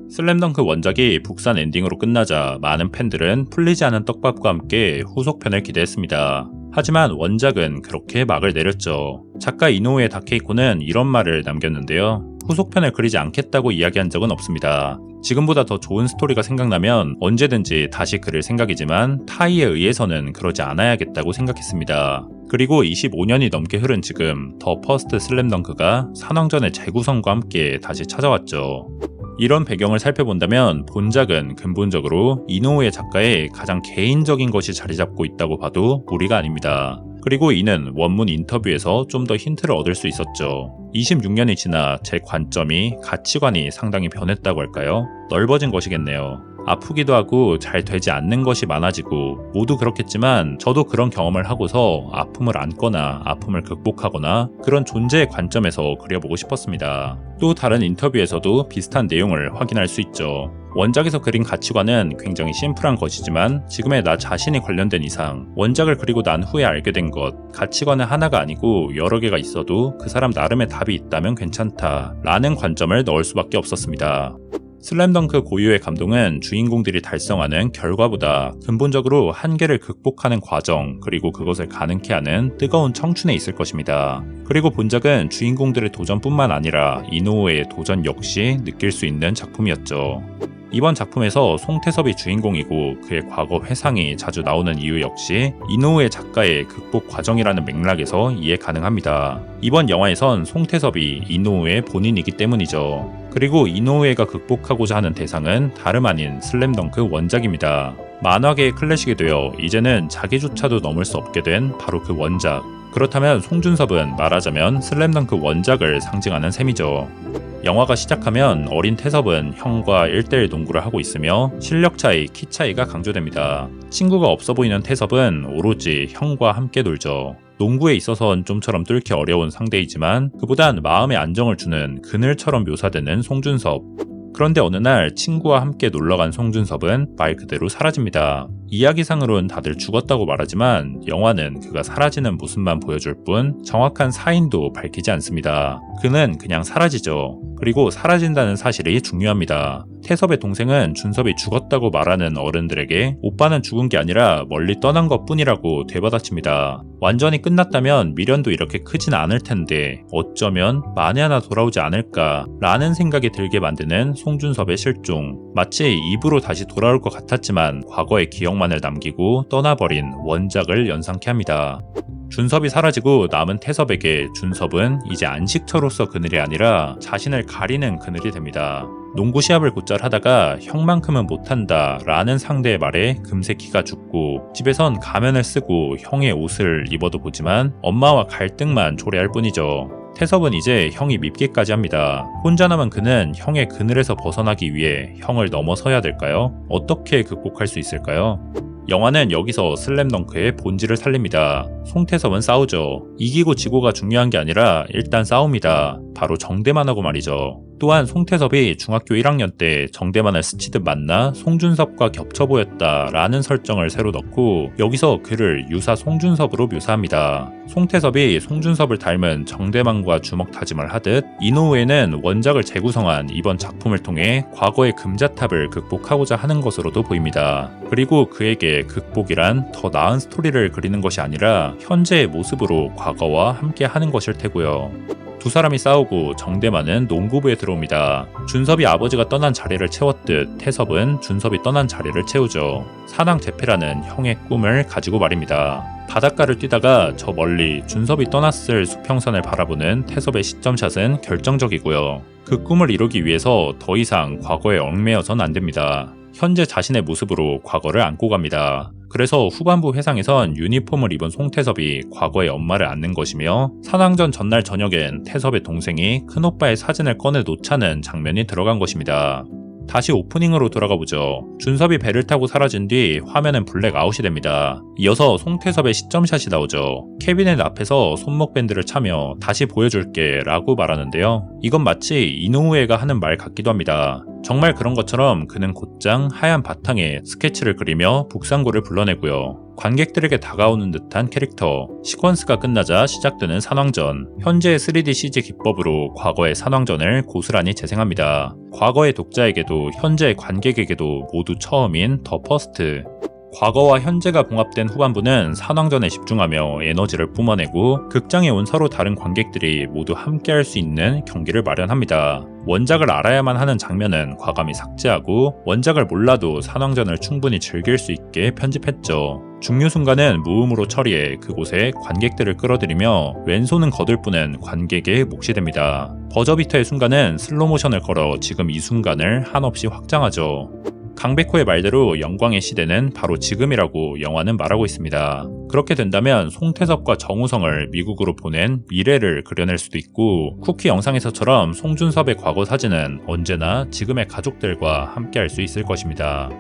슬램덩크 원작이 북산 엔딩으로 끝나자 많은 팬들은 풀리지 않은 떡밥과 함께 후속편을 기대했습니다. 하지만 원작은 그렇게 막을 내렸죠. 작가 이노우에 다케이코는 이런 말을 남겼는데요. 후속편을 그리지 않겠다고 이야기한 적은 없습니다. 지금보다 더 좋은 스토리가 생각나면 언제든지 다시 그릴 생각이지만 타이에 의해서는 그러지 않아야겠다고 생각했습니다. 그리고 25년이 넘게 흐른 지금 더 퍼스트 슬램덩크가 산왕전의 재구성과 함께 다시 찾아왔죠. 이런 배경을 살펴본다면 본작은 근본적으로 이노우에 작가의 가장 개인적인 것이 자리잡고 있다고 봐도 무리가 아닙니다. 그리고 이는 원문 인터뷰에서 좀 더 힌트를 얻을 수 있었죠. 26년이 지나 제 관점이, 가치관이 상당히 변했다고 할까요? 넓어진 것이겠네요. 아프기도 하고 잘 되지 않는 것이 많아지고 모두 그렇겠지만 저도 그런 경험을 하고서 아픔을 안거나 아픔을 극복하거나 그런 존재의 관점에서 그려보고 싶었습니다. 또 다른 인터뷰에서도 비슷한 내용을 확인할 수 있죠. 원작에서 그린 가치관은 굉장히 심플한 것이지만 지금의 나 자신이 관련된 이상 원작을 그리고 난 후에 알게 된 것, 가치관은 하나가 아니고 여러 개가 있어도 그 사람 나름의 답이 있다면 괜찮다 라는 관점을 넣을 수밖에 없었습니다. 슬램덩크 고유의 감동은 주인공들이 달성하는 결과보다 근본적으로 한계를 극복하는 과정, 그리고 그것을 가능케 하는 뜨거운 청춘에 있을 것입니다. 그리고 본작은 주인공들의 도전뿐만 아니라 이노우의 도전 역시 느낄 수 있는 작품이었죠. 이번 작품에서 송태섭이 주인공이고 그의 과거 회상이 자주 나오는 이유 역시 이노우에 작가의 극복 과정이라는 맥락에서 이해 가능합니다. 이번 영화에선 송태섭이 이노우의 본인이기 때문이죠. 그리고 이노우에가 극복하고자 하는 대상은 다름 아닌 슬램덩크 원작입니다. 만화계의 클래식이 되어 이제는 자기조차도 넘을 수 없게 된 바로 그 원작. 그렇다면 송준섭은 말하자면 슬램덩크 원작을 상징하는 셈이죠. 영화가 시작하면 어린 태섭은 형과 1대1 농구를 하고 있으며 실력 차이, 키 차이가 강조됩니다. 친구가 없어 보이는 태섭은 오로지 형과 함께 놀죠. 농구에 있어선 좀처럼 뚫기 어려운 상대이지만 그보단 마음의 안정을 주는 그늘처럼 묘사되는 송준섭. 그런데 어느 날 친구와 함께 놀러간 송준섭은 말 그대로 사라집니다. 이야기상으론 다들 죽었다고 말하지만 영화는 그가 사라지는 모습만 보여줄 뿐 정확한 사인도 밝히지 않습니다. 그는 그냥 사라지죠. 그리고 사라진다는 사실이 중요합니다. 태섭의 동생은 준섭이 죽었다고 말하는 어른들에게 오빠는 죽은 게 아니라 멀리 떠난 것 뿐이라고 되받아칩니다. 완전히 끝났다면 미련도 이렇게 크진 않을 텐데 어쩌면 만에 하나 돌아오지 않을까 라는 생각이 들게 만드는 송준섭의 실종. 마치 입으로 다시 돌아올 것 같았지만 과거의 기억만을 남기고 떠나버린 원작을 연상케 합니다. 준섭이 사라지고 남은 태섭에게 준섭은 이제 안식처로서 그늘이 아니라 자신을 가리는 그늘이 됩니다. 농구 시합을 곧잘 하다가 형만큼은 못한다 라는 상대의 말에 금세 기가 죽고 집에선 가면을 쓰고 형의 옷을 입어도 보지만 엄마와 갈등만 초래할 뿐이죠. 태섭은 이제 형이 밉기까지 합니다. 혼자 남은 그는 형의 그늘에서 벗어나기 위해 형을 넘어서야 될까요? 어떻게 극복할 수 있을까요? 영화는 여기서 슬램덩크의 본질을 살립니다. 송태섭은 싸우죠. 이기고 지고가 중요한 게 아니라 일단 싸웁니다. 바로 정대만하고 말이죠. 또한 송태섭이 중학교 1학년 때 정대만을 스치듯 만나 송준섭과 겹쳐 보였다 라는 설정을 새로 넣고 여기서 그를 유사 송준섭으로 묘사합니다. 송태섭이 송준섭을 닮은 정대만과 주먹 다짐을 하듯 이노우에는 원작을 재구성한 이번 작품을 통해 과거의 금자탑을 극복하고자 하는 것으로도 보입니다. 그리고 그에게 극복이란 더 나은 스토리를 그리는 것이 아니라 현재의 모습으로 과거와 함께 하는 것일 테고요. 두 사람이 싸우고 정대만은 농구부에 들어옵니다. 준섭이 아버지가 떠난 자리를 채웠듯 태섭은 준섭이 떠난 자리를 채우죠. 산왕제패라는 형의 꿈을 가지고 말입니다. 바닷가를 뛰다가 저 멀리 준섭이 떠났을 수평선을 바라보는 태섭의 시점샷은 결정적이고요. 그 꿈을 이루기 위해서 더 이상 과거에 얽매여선 안 됩니다. 현재 자신의 모습으로 과거를 안고 갑니다. 그래서 후반부 회상에선 유니폼을 입은 송태섭이 과거의 엄마를 안는 것이며 산왕전 전날 저녁엔 태섭의 동생이 큰오빠의 사진을 꺼내 놓자는 장면이 들어간 것입니다. 다시 오프닝으로 돌아가보죠. 준섭이 배를 타고 사라진 뒤 화면은 블랙아웃이 됩니다. 이어서 송태섭의 시점샷이 나오죠. 캐비넷 앞에서 손목 밴드를 차며 다시 보여줄게 라고 말하는데요. 이건 마치 이노우에가 하는 말 같기도 합니다. 정말 그런 것처럼 그는 곧장 하얀 바탕에 스케치를 그리며 북상구를 불러내고요. 관객들에게 다가오는 듯한 캐릭터, 시퀀스가 끝나자 시작되는 산왕전. 현재의 3D CG 기법으로 과거의 산왕전을 고스란히 재생합니다. 과거의 독자에게도 현재의 관객에게도 모두 처음인 더 퍼스트. 과거와 현재가 봉합된 후반부는 산왕전에 집중하며 에너지를 뿜어내고 극장에 온 서로 다른 관객들이 모두 함께할 수 있는 경기를 마련합니다. 원작을 알아야만 하는 장면은 과감히 삭제하고 원작을 몰라도 산왕전을 충분히 즐길 수 있게 편집했죠. 중요 순간은 무음으로 처리해 그곳에 관객들을 끌어들이며 왼손은 거들뿐은 관객의 몫이 됩니다. 버저비터의 순간은 슬로모션을 걸어 지금 이 순간을 한없이 확장하죠. 강백호의 말대로 영광의 시대는 바로 지금이라고 영화는 말하고 있습니다. 그렇게 된다면 송태섭과 정우성을 미국으로 보낸 미래를 그려낼 수도 있고, 쿠키 영상에서처럼 송준섭의 과거 사진은 언제나 지금의 가족들과 함께할 수 있을 것입니다.